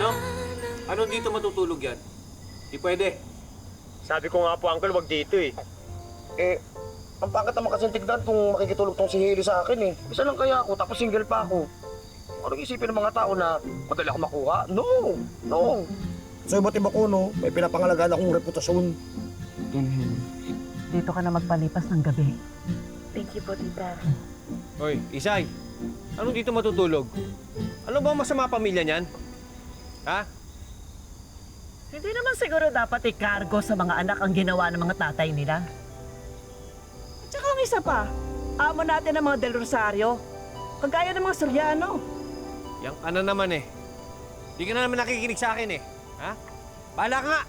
Ano? Ano dito matutulog yan? Di pwede. Sabi ko nga po, Uncle, wag dito eh. Eh, ang pangkat naman kasi tignan kung makikitulog tong si Hailey sa akin eh. Isa lang kaya ako, tapos single pa ako. Anong isipin ng mga tao na madali ako makuha? No! No! Sa iba't iba ko, no, may pinapangalagaan akong reputasyon. Dito ka na magpalipas ng gabi. Thank you po, tita. Hoy, Isay. Anong dito matutulog? Ano ba ang masama pamilya niyan? Ha? Hindi naman siguro dapat ikargo sa mga anak ang ginawa ng mga tatay nila. At saka ang isa pa, amo natin ang mga Del Rosario. Kagaya ng mga Soriano. Yang ano naman eh. Di ka na naman nakikinig sa akin eh. Ha? Bahala ka nga!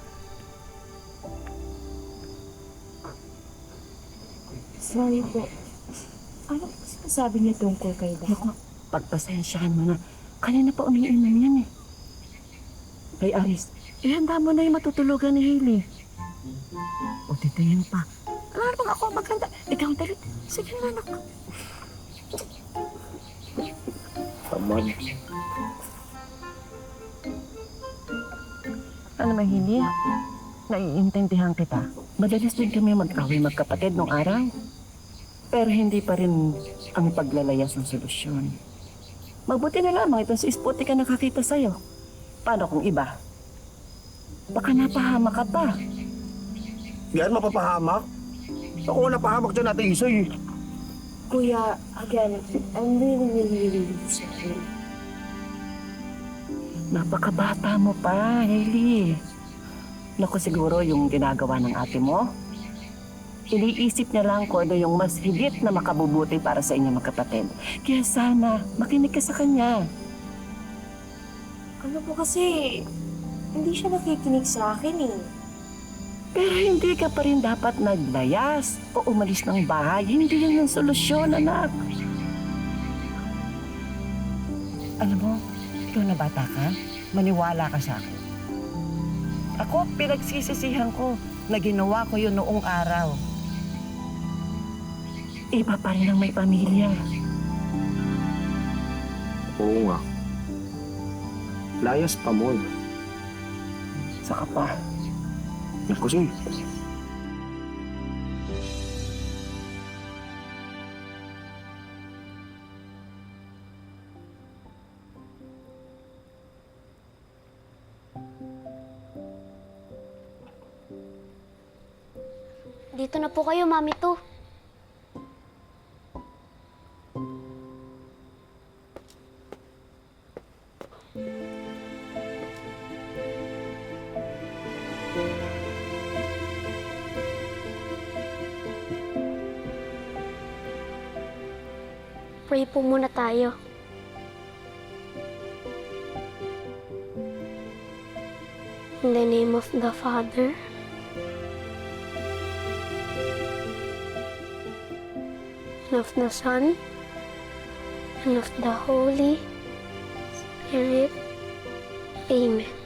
Sorry po. Ano po sinasabi niya tungkol kay Dad? Naku, pagpasensyahan mo na. Kanina pa umiinom yan eh. Kay Aris, ihanda mo na yung matutulugan ni Hailey. O titayin pa. Alam mo ako maghanda. Ikaw ang dalit. Sige na, anak. Tamad. Alam mo, Hailey, naiintindihan kita. Madalas din kami magkaway magkapatid nung araw. Pero hindi pa rin ang paglalayas ng solusyon. Mabuti na lamang itong si Spotty ka nakakita sa'yo. Paano kung iba? Baka napahamak ka pa. Yan mapapahamak? Ako napahamak dyan natin Isoy. Kuya, again, I'm really sorry. Napakabata mo pa, Hailey. Naku, siguro yung ginagawa ng ate mo, iniisip niya lang kung ano yung mas higit na makabubuti para sa inyo magkapatid. Kaya sana, makinig ka sa kanya. Ano po kasi, hindi siya nakikinig sa akin eh. Pero hindi ka pa rin dapat naglayas o umalis ng bahay. Hindi yun ang solusyon, anak. Alam mo, ikaw na bata ka, maniwala ka sa akin. Ako, pinagsisisihan ko na ginawa ko yun noong araw. Iba pa rin ang may pamilya. Oo nga. Layas pa mo. Saka pa, Nagkusing. Dito na po kayo, Mami to. Pray po muna tayo. In the name of the Father, and of the Son, and of the Holy Spirit. Amen.